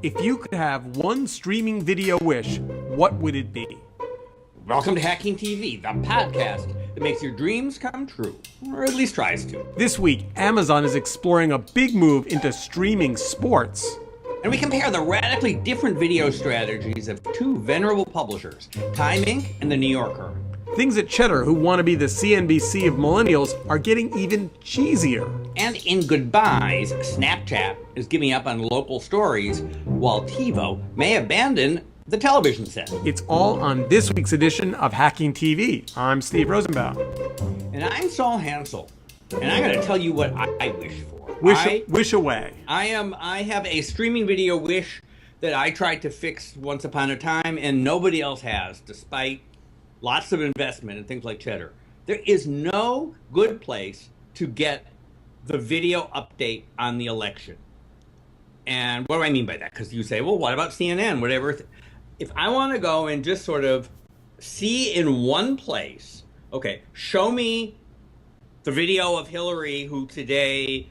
If you could have one streaming video wish, what would it be? Welcome to Hacking TV, the podcast that makes your dreams come true, or at least tries to. This week, Amazon is exploring a big move into streaming sports. And we compare the radically different video strategies of two venerable publishers, Time Inc. and The New Yorker. Things at Cheddar, who want to be the CNBC of millennials, are getting even cheesier. And in goodbyes, Snapchat is giving up on local stories, while TiVo may abandon the television set. It's all on this week's edition of Hacking TV. I'm Steve Rosenbaum. And I'm Saul Hansel. And I'm going to tell you what I wish for. Wish away. I have a streaming video wish that I tried to fix once upon a time, and nobody else has, despite lots of investment in things like Cheddar. There is no good place to get the video update on the election. And what do I mean by that? Because you say, well, what about CNN, whatever. If I want to go and just sort of see in one place, okay, show me the video of Hillary, who today,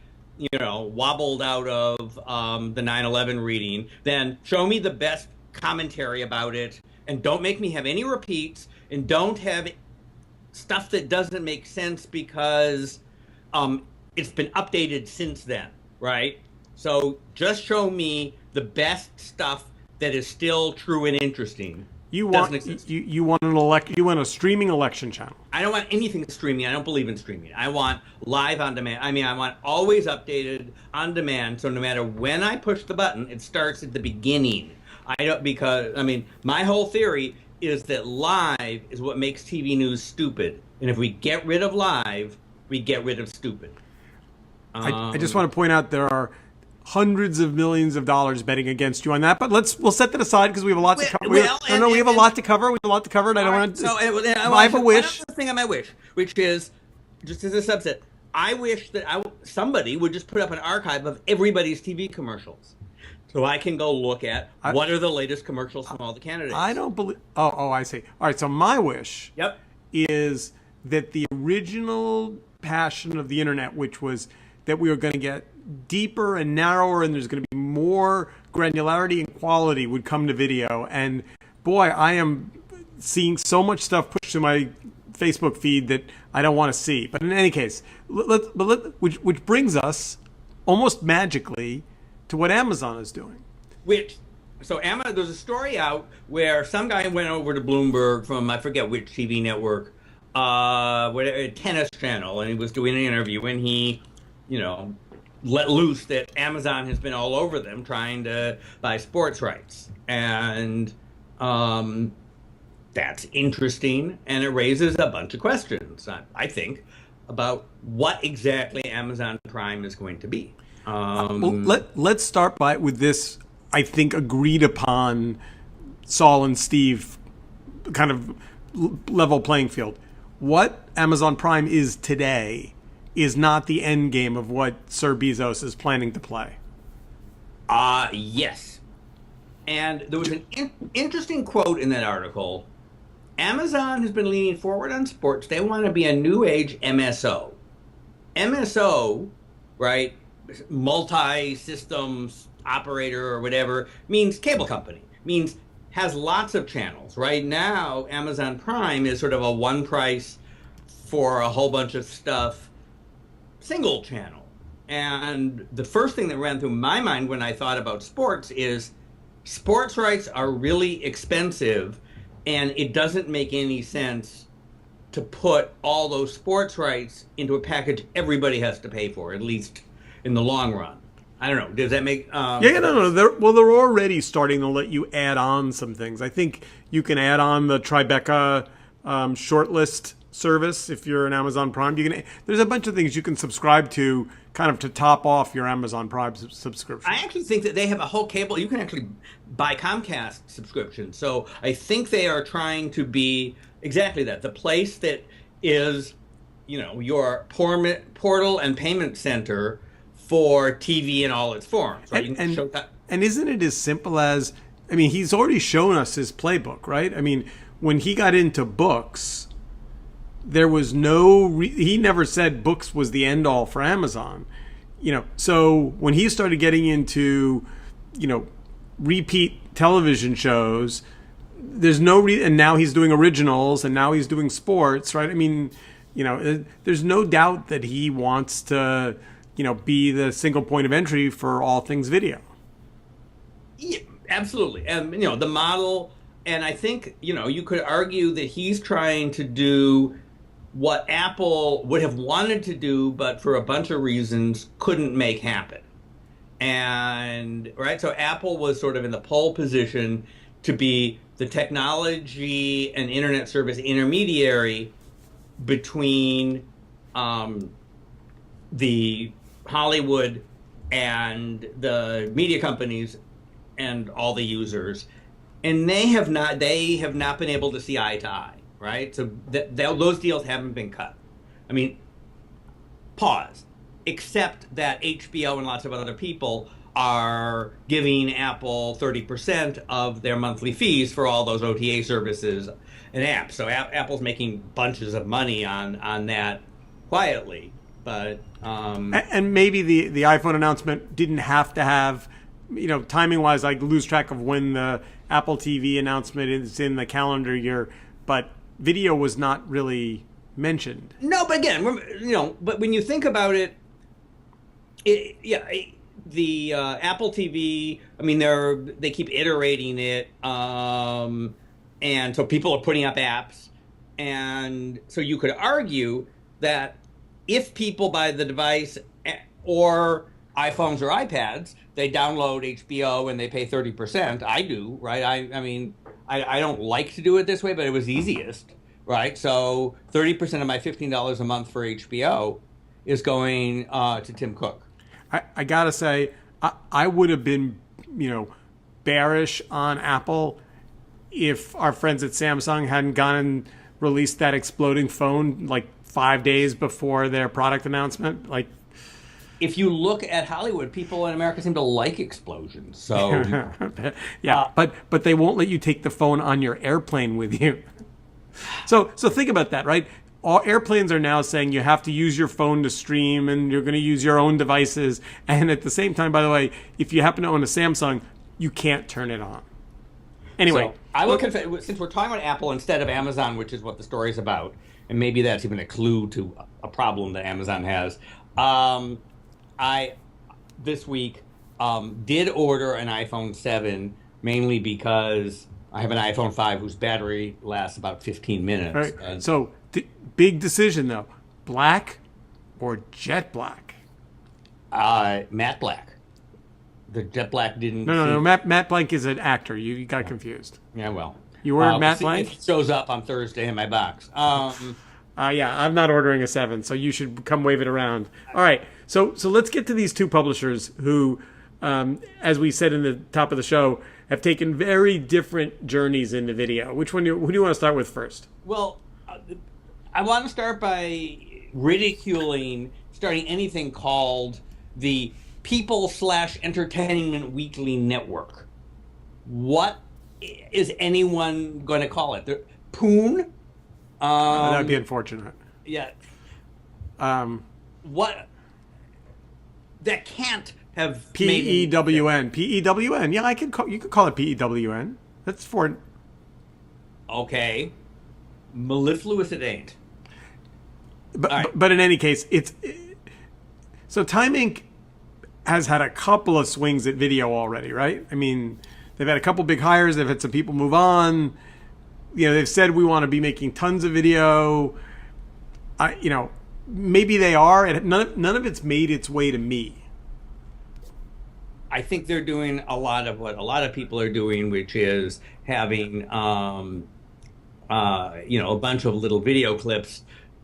wobbled out of the 9/11 reading, then show me the best commentary about it, and don't make me have any repeats, and don't have stuff that doesn't make sense because it's been updated since then, right? So just show me the best stuff that is still true and interesting. You want a streaming election channel. I don't want anything streaming. I don't believe in streaming. I want live on demand. I want always updated on demand. So no matter when I push the button, it starts at the beginning. My whole theory is that live is what makes TV news stupid. And if we get rid of live, we get rid of stupid. I just want to point out there are hundreds of millions of dollars betting against you on that, but we'll set that aside because we have a lot to cover. We have a lot to cover. We have a lot to cover, and I don't want to. So I have a wish. One thing on my wish, which is just as a subset, I wish that somebody would just put up an archive of everybody's TV commercials, so I can go look at what are the latest commercials from all the candidates. I don't believe. Oh, I see. All right. So my wish. Yep. Is that the original passion of the internet, which was that we were going to get deeper and narrower, and there's going to be more granularity and quality, would come to video. And boy, I am seeing so much stuff pushed to my Facebook feed that I don't want to see. But in any case, which brings us almost magically to what Amazon is doing. There's a story out where some guy went over to Bloomberg from, I forget which TV network, Tennis Channel, and he was doing an interview, and he, let loose that Amazon has been all over them trying to buy sports rights. And that's interesting, and it raises a bunch of questions, I think, about what exactly Amazon Prime is going to be. Let's start with this, I think, agreed upon Saul and Steve kind of level playing field. What Amazon Prime is today is not the end game of what Sir Bezos is planning to play. Yes. And there was an interesting quote in that article. Amazon has been leaning forward on sports. They want to be a new age MSO. MSO, right, multi-systems operator or whatever, means cable company, means has lots of channels. Right now, Amazon Prime is sort of a one price for a whole bunch of stuff, single channel. And the first thing that ran through my mind when I thought about sports is sports rights are really expensive, and it doesn't make any sense to put all those sports rights into a package everybody has to pay for, at least in the long run. I don't know. Does that make... No. They're already starting to let you add on some things. I think you can add on the Tribeca shortlist service if you're an Amazon Prime. There's a bunch of things you can subscribe to kind of to top off your Amazon Prime subscription. I actually think that they have a whole cable. You can actually buy Comcast subscription. So I think they are trying to be exactly that. The place that is, your portal and payment center for TV in all its forms. Right? And isn't it as simple as, he's already shown us his playbook, right? When he got into books, there was he never said books was the end all for Amazon. So when he started getting into, repeat television shows. There's no and now he's doing originals, and now he's doing sports, right? I mean, there's no doubt that he wants to, be the single point of entry for all things video. Yeah, absolutely. And, the model, and I think, you could argue that he's trying to do what Apple would have wanted to do, but for a bunch of reasons couldn't make happen. And, right, so Apple was sort of in the pole position to be the technology and internet service intermediary between the Hollywood and the media companies and all the users, and they have not been able to see eye to eye, right? So those deals haven't been cut. I mean, pause. Except that HBO and lots of other people are giving Apple 30% of their monthly fees for all those OTA services and apps. So Apple's making bunches of money on that quietly. But and maybe the iPhone announcement didn't have to have, timing wise, I lose track of when the Apple TV announcement is in the calendar year, but video was not really mentioned. No, but again, but when you think about it, the Apple TV, I mean, they keep iterating it, and so people are putting up apps, and so you could argue that if people buy the device or iPhones or iPads, they download HBO and they pay 30%. I do, right? I mean, I don't like to do it this way, but it was easiest, right? So 30% of my $15 a month for HBO is going to Tim Cook. I gotta say, I would have been, bearish on Apple if our friends at Samsung hadn't gone and released that exploding phone like 5 days before their product announcement. Like, if you look at Hollywood, people in America seem to like explosions. So yeah, but they won't let you take the phone on your airplane with you. So think about that, right? All airplanes are now saying you have to use your phone to stream, and you're going to use your own devices. And at the same time, by the way, if you happen to own a Samsung, you can't turn it on. Anyway, so I will confess, since we're talking about Apple instead of Amazon, which is what the story is about, and maybe that's even a clue to a problem that Amazon has. I this week did order an iPhone 7 mainly because I have an iPhone 5 whose battery lasts about 15 minutes. All right. And so big decision though, black or jet black? Matte black. The jet black didn't. No. Matt Blank is an actor. You got confused. Yeah, well. You ordered Matt Blank? It shows up on Thursday in my box. Yeah, I'm not ordering a 7, so you should come wave it around. All right, so let's get to these two publishers who, as we said in the top of the show, have taken very different journeys into video. Who do you want to start with first? Well, I want to start by ridiculing starting anything called the People/Entertainment Weekly Network. What is anyone going to call it? Poon? That'd be unfortunate. Yeah. What? That can't have PEWN. PEWN. Yeah, you could call it PEWN. That's for. Okay. Mellifluous it ain't. But in any case, so Time Inc. has had a couple of swings at video already, right? I mean, they've had a couple big hires. They've had some people move on. They've said we want to be making tons of video. Maybe they are, and none of it's made its way to me. I think they're doing a lot of what a lot of people are doing, which is having, a bunch of little video clips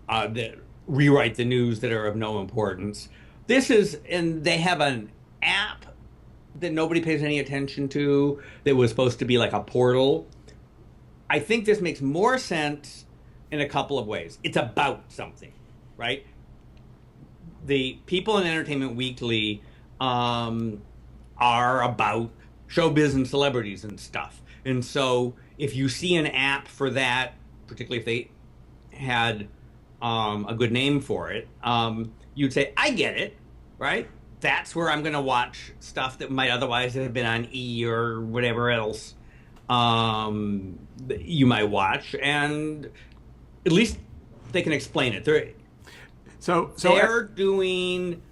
that rewrite the news that are of no importance. And they have an app that nobody pays any attention to that was supposed to be like a portal. I think this makes more sense in a couple of ways. It's about something, right? The People in Entertainment Weekly are about showbiz and celebrities and stuff. And so if you see an app for that, particularly if they had a good name for it, you'd say, I get it, right? that's where I'm going to watch stuff that might otherwise have been on E or whatever else you might watch, and at least they can explain it. They're doing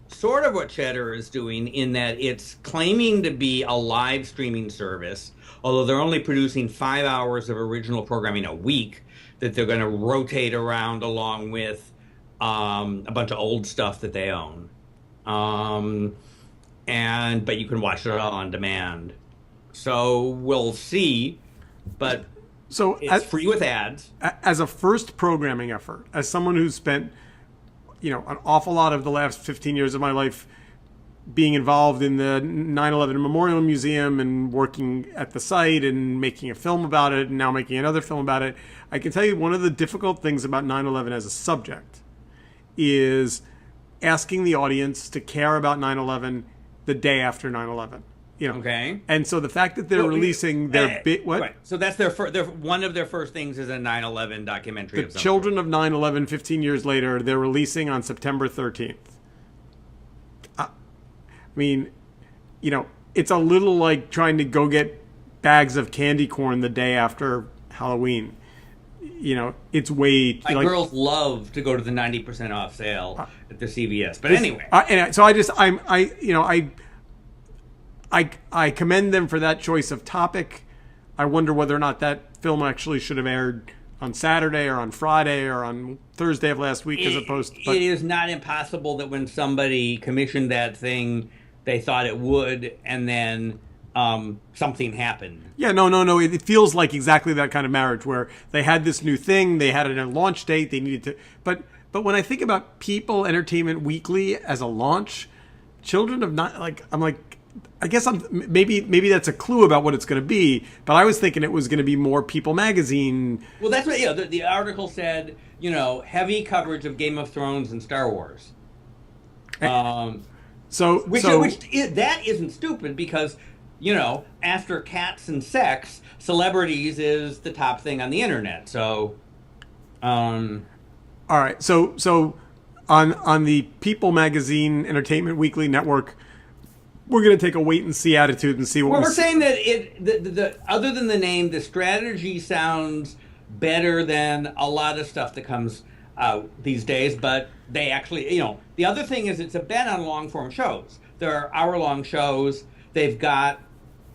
sort of what Cheddar is doing in that it's claiming to be a live streaming service, although they're only producing 5 hours of original programming a week that they're going to rotate around along with a bunch of old stuff that they own. But you can watch it all on demand. So we'll see, but it's free with ads. As a first programming effort, as someone who's spent, an awful lot of the last 15 years of my life being involved in the 9/11 Memorial Museum and working at the site and making a film about it and now making another film about it, I can tell you one of the difficult things about 9/11 as a subject is asking the audience to care about 9/11 the day after 9/11. Okay. And so the fact that they're releasing their what? Right. So that's one of their first things is a 9/11 documentary. The children of 9/11, 15 years later, they're releasing on September 13th. I mean, it's a little like trying to go get bags of candy corn the day after Halloween. It's way. My girls love to go to the 90% off sale at the CVS. But anyway. I commend them for that choice of topic. I wonder whether or not that film actually should have aired on Saturday or on Friday or on Thursday of last week as opposed to... It is not impossible that when somebody commissioned that thing, they thought it would, and then something happened. Yeah, no. It feels like exactly that kind of marriage where they had this new thing, they had a launch date, they needed to... But when I think about People Entertainment Weekly as a launch, Children of Not... I guess maybe that's a clue about what it's going to be, but I was thinking it was going to be more People Magazine. Well, that's what the article said. Heavy coverage of Game of Thrones and Star Wars. That isn't stupid because after cats and sex, celebrities is the top thing on the internet. So, all right. So on the People Magazine Entertainment Weekly network, we're going to take a wait and see attitude and see what we're saying that the other than the name, the strategy sounds better than a lot of stuff that comes out these days. But they actually, the other thing is it's a bet on long form shows. There are hour-long shows. They've got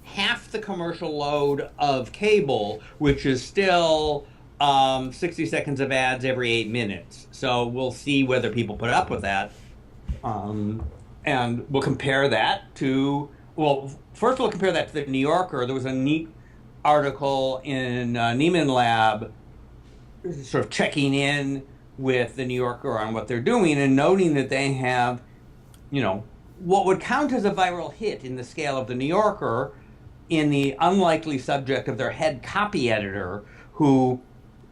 half the commercial load of cable, which is still 60 seconds of ads every 8 minutes. So we'll see whether people put up with that. And we'll compare that to, first we'll compare that to the New Yorker. There was a neat article in Nieman Lab sort of checking in with the New Yorker on what they're doing and noting that they have, what would count as a viral hit in the scale of the New Yorker in the unlikely subject of their head copy editor who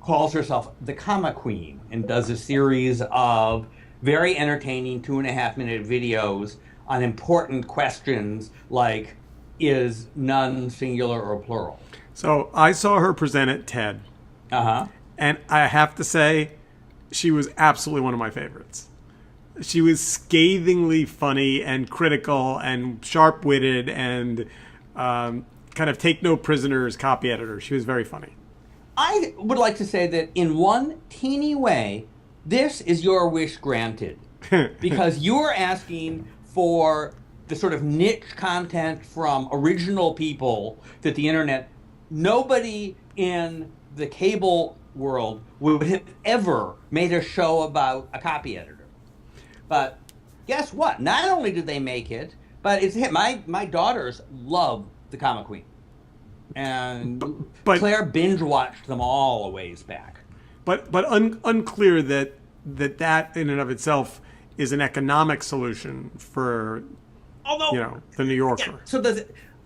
calls herself the Comma Queen and does a series of very entertaining 2.5-minute videos on important questions like, is none singular or plural? So I saw her present at TED. And I have to say, she was absolutely one of my favorites. She was scathingly funny and critical and sharp-witted and kind of take no prisoners copy editor. She was very funny. I would like to say that in one teeny way, this is your wish granted, because you're asking for the sort of niche content from original people that the internet, nobody in the cable world would have ever made a show about a copy editor. But guess what? Not only did they make it, but it's hit. My daughters love the Comma Queen, and Claire binge watched them all a ways back. But unclear that in and of itself is an economic solution for the New Yorker. Yeah, so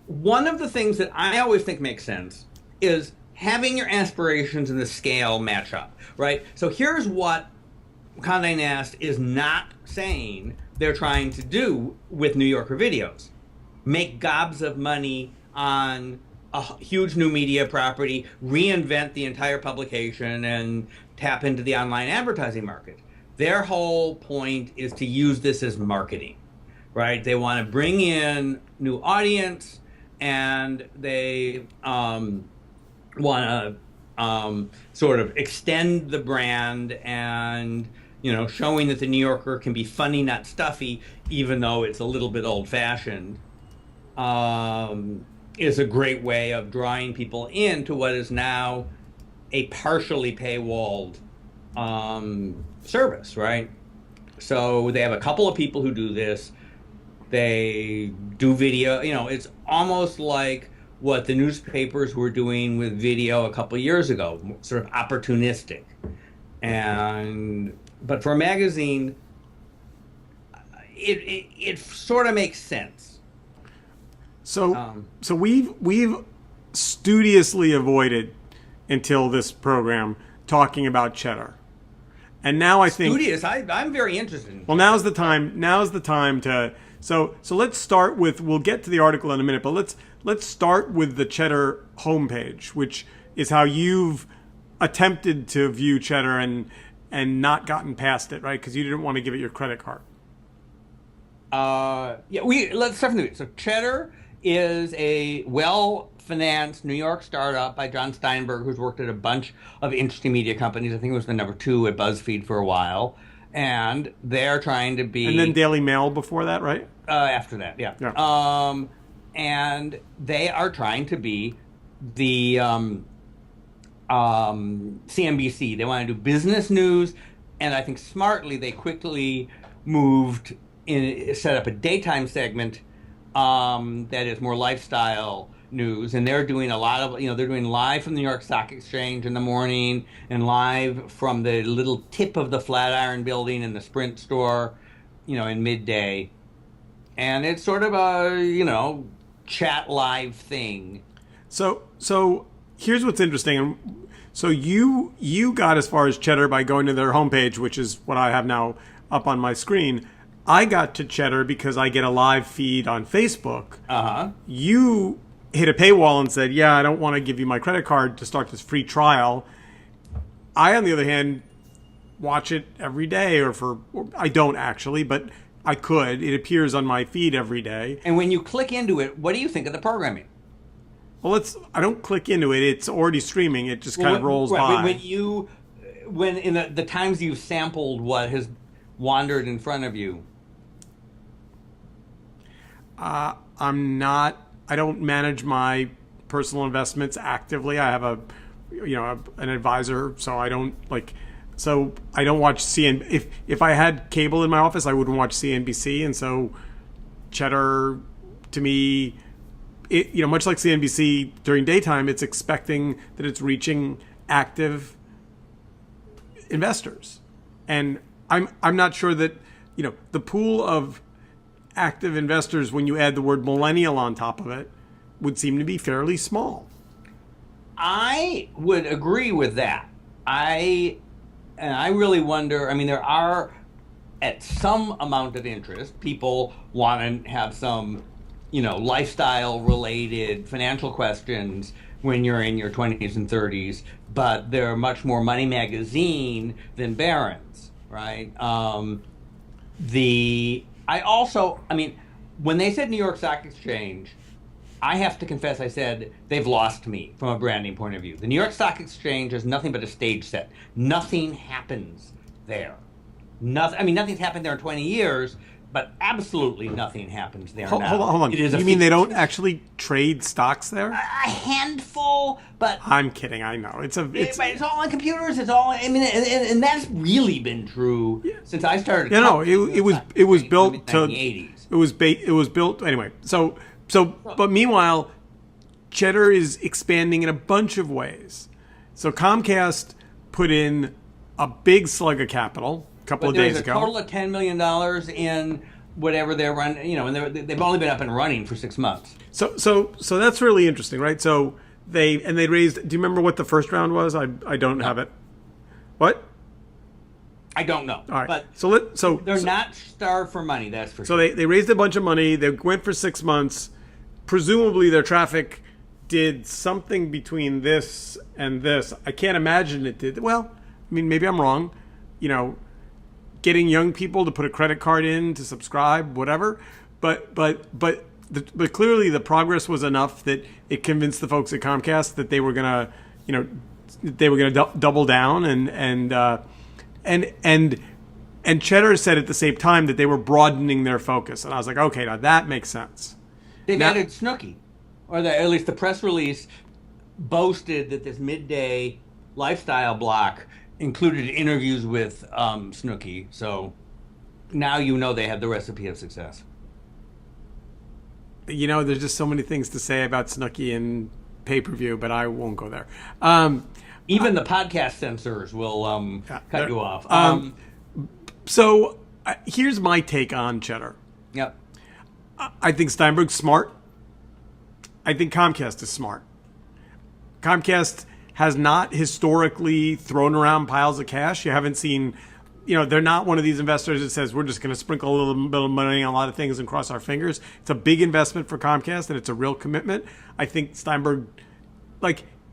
one of the things that I always think makes sense is having your aspirations and the scale match up, right? So here's what Condé Nast is not saying they're trying to do with New Yorker videos. Make gobs of money on a huge new media property, reinvent the entire publication, and tap into the online advertising market. Their whole point is to use this as marketing. right? They want to bring in new audience, and they want to sort of extend the brand, and showing that the New Yorker can be funny, not stuffy, even though it's a little bit old-fashioned, is a great way of drawing people into what is now a partially paywalled service, right? So they have a couple of people who do this. They do video. It's almost like what the newspapers were doing with video a couple of years ago, sort of opportunistic. But for a magazine, it sort of makes sense. So we've studiously avoided until this program talking about Cheddar, and now I think studious. I'm very interested in. Well, now's the time. Now's the time to. So let's start with. We'll get to the article in a minute, but let's start with the Cheddar homepage, which is how you've attempted to view Cheddar and not gotten past it, right? Because you didn't want to give it your credit card. Let's start from the beginning. So Cheddar is a well-financed New York startup by John Steinberg, who's worked at a bunch of interesting media companies. I think it was the number 2 at BuzzFeed for a while. And they're trying to be... And then Daily Mail before that, right? After that, yeah. And they are trying to be the CNBC. They want to do business news. And I think smartly, they quickly set up a daytime segment that is more lifestyle news, and they're doing a lot of, they're doing live from the New York Stock Exchange in the morning, and live from the little tip of the Flatiron building in the Sprint store, in midday. And it's sort of a, chat live thing. So here's what's interesting. So you got as far as Cheddar by going to their homepage, which is what I have now up on my screen. I got to Cheddar because I get a live feed on Facebook. Uh-huh. You hit a paywall and said, yeah, I don't want to give you my credit card to start this free trial. I, on the other hand, watch it every day, or I don't actually, but I could. It appears on my feed every day. And when you click into it, what do you think of the programming? Well, I don't click into it. It's already streaming. It just kind of rolls by. When in the times you've sampled what has wandered in front of you, I don't manage my personal investments actively. I have an advisor, so I don't watch CN. If I had cable in my office, I wouldn't watch CNBC, and so Cheddar, to me, much like CNBC during daytime, it's expecting that it's reaching active investors, and I'm not sure that the pool of active investors, when you add the word millennial on top of it, would seem to be fairly small. I would agree with that. I really wonder. I mean, there are, at some amount of interest, people want to have some, lifestyle related financial questions when you're in your 20s and 30s, but they're much more Money Magazine than Barron's, right? When they said New York Stock Exchange, I have to confess, I said they've lost me from a branding point of view. The New York Stock Exchange is nothing but a stage set. Nothing happens there. Nothing's happened there in 20 years, but absolutely nothing happens there now. Hold on. You mean they don't actually trade stocks there? A handful, but... I'm kidding, I know. It's all on computers. It's all... and that's really been true since I started... it was built to... 1980s. It was built... Anyway, but meanwhile, Cheddar is expanding in a bunch of ways. So Comcast put in a big slug of capital a couple of days ago. There's a total of $10 million in whatever they're running, and they've only been up and running for 6 months. So that's really interesting, right? So they raised. Do you remember what the first round was? I don't have it. What? I don't know. All right. But they're not starved for money, that's for sure. So they raised a bunch of money. They went for 6 months. Presumably their traffic did something between this and this. I can't imagine it did. Well, maybe I'm wrong. Getting young people to put a credit card in to subscribe, whatever. but clearly the progress was enough that it convinced the folks at Comcast that they were gonna, double down and Cheddar said at the same time that they were broadening their focus, and I was like, okay, now that makes sense. They've added Snooki, or at least the press release boasted that this midday lifestyle block included interviews with Snooki. So now they have the recipe of success. There's just so many things to say about Snooki and pay-per-view, but I won't go there. Even the podcast censors will cut you off. So here's my take on Cheddar. Yep. I think Steinberg's smart. I think Comcast is smart. Comcast has not historically thrown around piles of cash. You haven't seen, they're not one of these investors that says we're just going to sprinkle a little bit of money on a lot of things and cross our fingers. It's a big investment for Comcast, and it's a real commitment. I think Steinberg,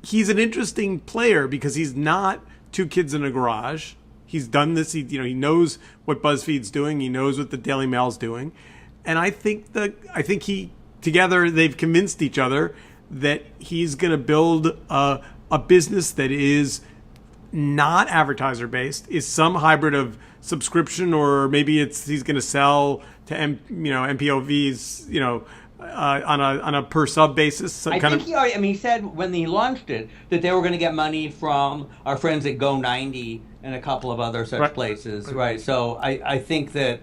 he's an interesting player because he's not two kids in a garage. He's done this. He knows what BuzzFeed's doing. He knows what the Daily Mail's doing, and I think together they've convinced each other that he's going to build a business that is not advertiser based, is some hybrid of subscription, or maybe he's going to sell to MPOVs, on a per sub basis. He said when he launched it that they were going to get money from our friends at Go90 and a couple of other such places, right? So I think that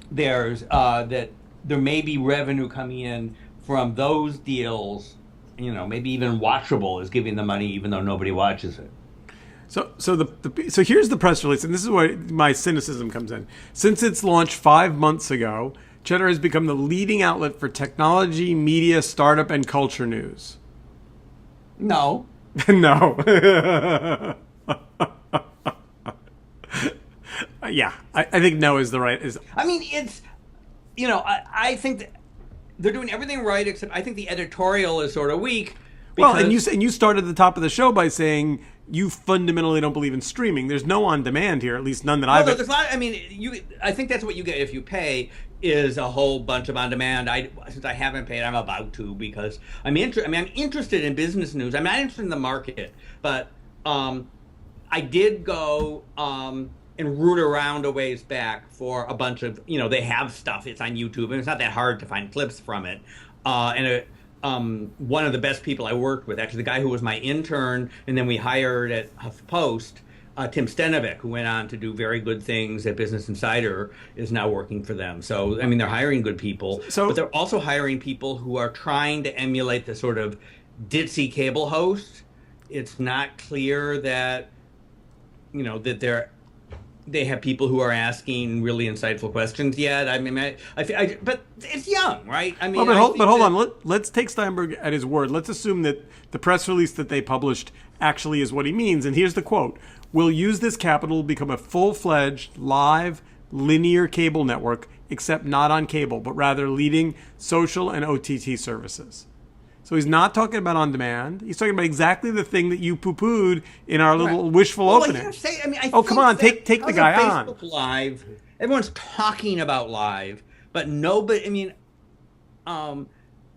there's that there may be revenue coming in from those deals. Maybe even Watchable is giving the money even though nobody watches it. So here's the press release, and this is where my cynicism comes in. Since its launch 5 months ago, Cheddar has become the leading outlet for technology, media, startup, and culture news. No. No. Yeah, I think no is the right. It's. I think that they're doing everything right, except I think the editorial is sort of weak. Well, and you started at the top of the show by saying you fundamentally don't believe in streaming. There's no on demand here, at least none that I've. No, there's not. I think that's what you get if you pay is a whole bunch of on demand. Since I haven't paid, I'm about to because I'm interested in business news. I'm not interested in the market, but I did go and root around a ways back for a bunch of they have stuff. It's on YouTube, and it's not that hard to find clips from it. One of the best people I worked with, actually the guy who was my intern, and then we hired at HuffPost, Tim Stenovic, who went on to do very good things at Business Insider, is now working for them. So, they're hiring good people, but they're also hiring people who are trying to emulate the sort of ditzy cable host. It's not clear that, that they have people who are asking really insightful questions yet. But it's young, right? Hold on. Let's take Steinberg at his word. Let's assume that the press release that they published actually is what he means. And here's the quote: "We'll use this capital to become a full-fledged, live, linear cable network, except not on cable, but rather leading social and OTT services." So he's not talking about on demand. He's talking about exactly the thing that you poo-pooed in our little wishful opening. Come on, take the guy on. Facebook Live, everyone's talking about live, but nobody. And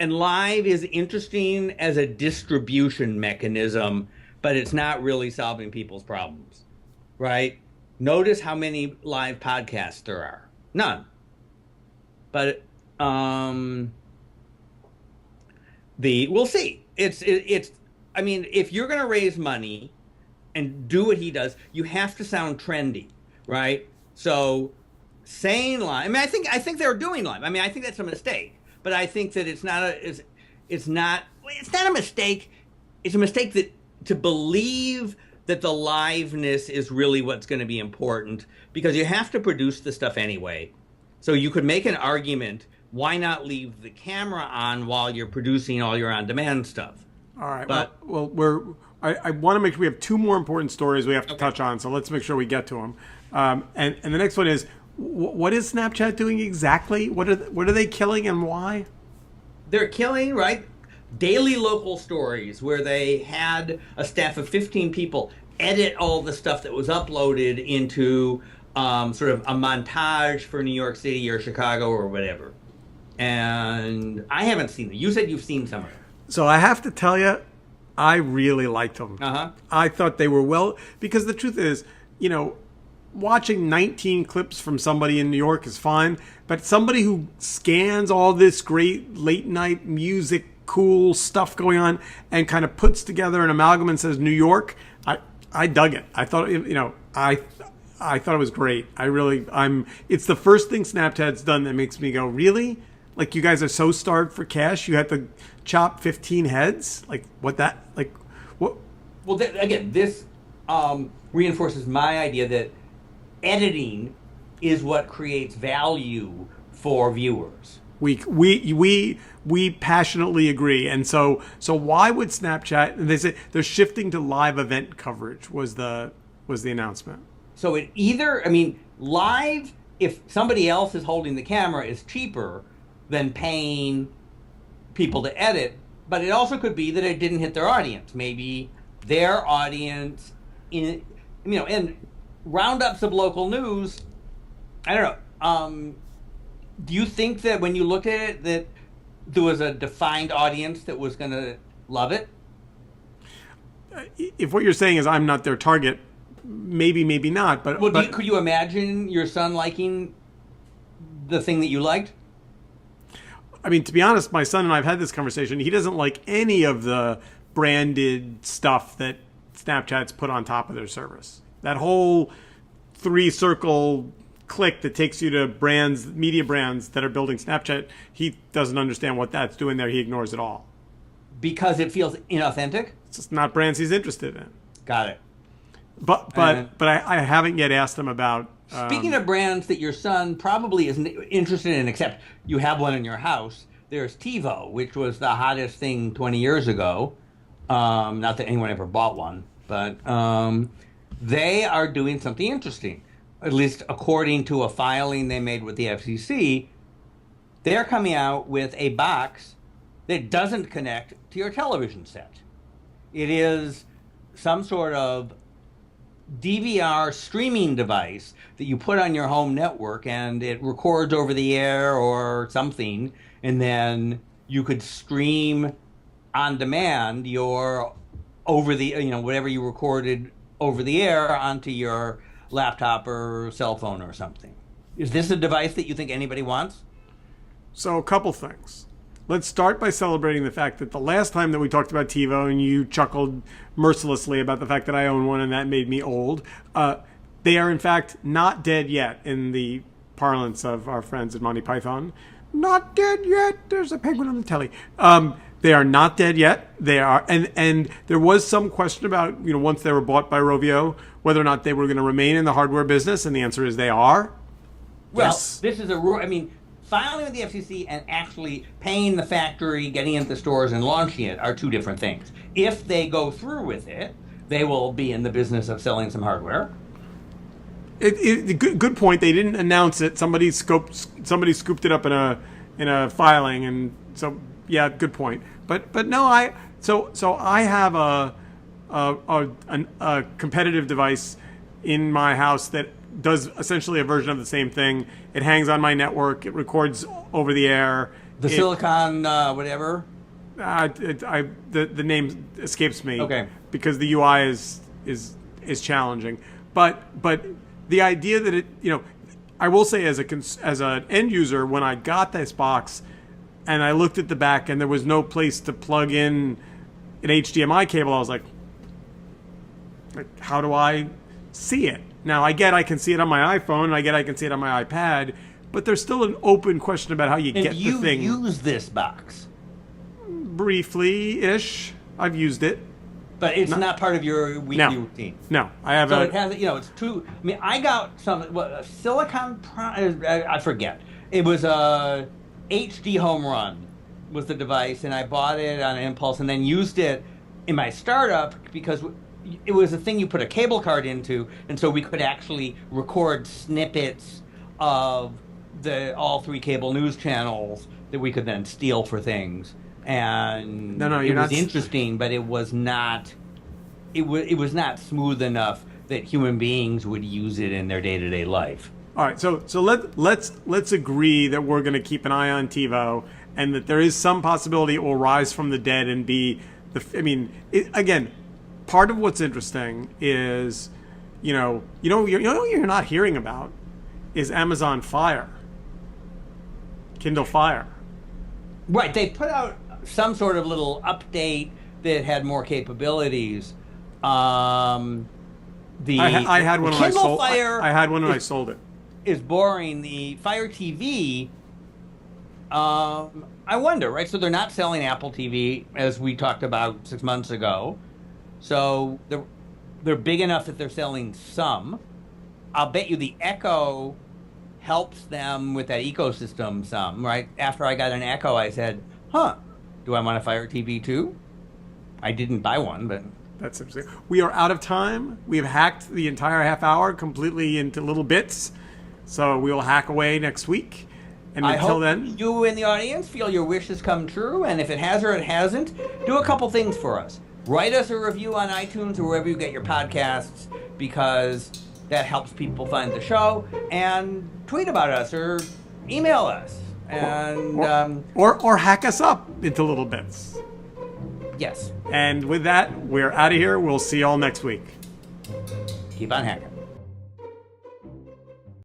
live is interesting as a distribution mechanism, but it's not really solving people's problems, right? Notice how many live podcasts there are. None. But we'll see. It's. If you're going to raise money and do what he does, you have to sound trendy, right? So, saying live. I think they're doing live. I think that's a mistake. But I think that it's not a mistake. It's a mistake that to believe that the liveness is really what's going to be important, because you have to produce the stuff anyway. So you could make an argument. Why not leave the camera on while you're producing all your on-demand stuff? All right. But, I want to make sure we have two more important stories we have to touch on, so let's make sure we get to them. And the next one is, what is Snapchat doing exactly? What are they killing and why? They're killing, right, daily local stories where they had a staff of 15 people edit all the stuff that was uploaded into sort of a montage for New York City or Chicago or whatever. And I haven't seen them. You said you've seen some of them. So I have to tell you, I really liked them. Uh-huh. I thought they were well, because the truth is, watching 19 clips from somebody in New York is fine, but somebody who scans all this great late night music, cool stuff going on, and kind of puts together an amalgam and says New York, I dug it. I thought, I thought it was great. It's the first thing Snapchat's done that makes me go, really? Like, you guys are so starved for cash, you had to chop 15 heads? Like, what? Well, again, this reinforces my idea that editing is what creates value for viewers. We passionately agree, and so why would Snapchat? They say they're shifting to live event coverage. Was the announcement? So it either, live, if somebody else is holding the camera, is cheaper than paying people to edit, but it also could be that it didn't hit their audience. Maybe their audience and roundups of local news, I don't know. Do you think that when you looked at it that there was a defined audience that was going to love it? If what you're saying is I'm not their target, maybe not. But could you imagine your son liking the thing that you liked? To be honest, my son and I have had this conversation. He doesn't like any of the branded stuff that Snapchat's put on top of their service. That whole 3-circle click that takes you to media brands that are building Snapchat, he doesn't understand what that's doing there. He ignores it all. Because it feels inauthentic? It's just not brands he's interested in. Got it. But I haven't yet asked him about... Speaking of brands that your son probably isn't interested in, except you have one in your house, there's TiVo, which was the hottest thing 20 years ago. Not that anyone ever bought one, but they are doing something interesting. At least according to a filing they made with the FCC, they're coming out with a box that doesn't connect to your television set. It is some sort of DVR streaming device that you put on your home network, and it records over the air or something, and then you could stream on demand your whatever you recorded over the air onto your laptop or cell phone or something. Is this a device that you think anybody wants? So a couple things. Let's start by celebrating the fact that the last time that we talked about TiVo and you chuckled mercilessly about the fact that I own one and that made me old, they are in fact not dead yet in the parlance of our friends at Monty Python. Not dead yet. There's a penguin on the telly. They are not dead yet. They are, and there was some question about, once they were bought by Rovio, whether or not they were going to remain in the hardware business, and the answer is they are. Well, Yes. This is filing with the FCC and actually paying the factory, getting into the stores and launching it are two different things. If they go through with it, they will be in the business of selling some hardware. Good point. They didn't announce it. Somebody scooped it up in a filing, and so yeah, good point. But no, I have a competitive device in my house that does essentially a version of the same thing. It hangs on my network. It records over the air. Silicon whatever. The name escapes me. Okay. Because the UI is challenging. But the idea that it, I will say as an end user, when I got this box and I looked at the back and there was no place to plug in an HDMI cable, I was like, how do I see it? Now, I can see it on my iPhone, and I can see it on my iPad, but there's still an open question about how you get the thing. You use this box? Briefly-ish. I've used it. But it's not part of your weekly routine? No. I have it has, it's two... I got some... Silicon... I forget. It was a HD Home Run was the device, and I bought it on impulse and then used it in my startup because... It was a thing you put a cable card into, and so we could actually record snippets of all 3 cable news channels that we could then steal for things. And it was interesting, but it was not. It was not smooth enough that human beings would use it in their day-to-day life. All right, so let's agree that we're going to keep an eye on TiVo, and that there is some possibility it will rise from the dead and be the. I mean, again, part of what's interesting is, you're not hearing about is Amazon Fire, Kindle Fire. Right, they put out some sort of little update that had more capabilities. I had one when I Kindle sold. Fire I had one when I sold it. Is boring. The Fire TV, I wonder, right? So they're not selling Apple TV as we talked about 6 months ago. So they're big enough that they're selling some. I'll bet you the Echo helps them with that ecosystem some, right? After I got an Echo, I said, do I want a Fire TV too? I didn't buy one, but... That's interesting. We are out of time. We have hacked the entire half hour completely into little bits. So we will hack away next week. And I until hope then, you in the audience feel your wish has come true. And if it has or it hasn't, do a couple things for us. Write us a review on iTunes or wherever you get your podcasts, because that helps people find the show. And tweet about us or email us. And or hack us up into little bits. Yes. And with that, we're out of here. We'll see y'all next week. Keep on hacking.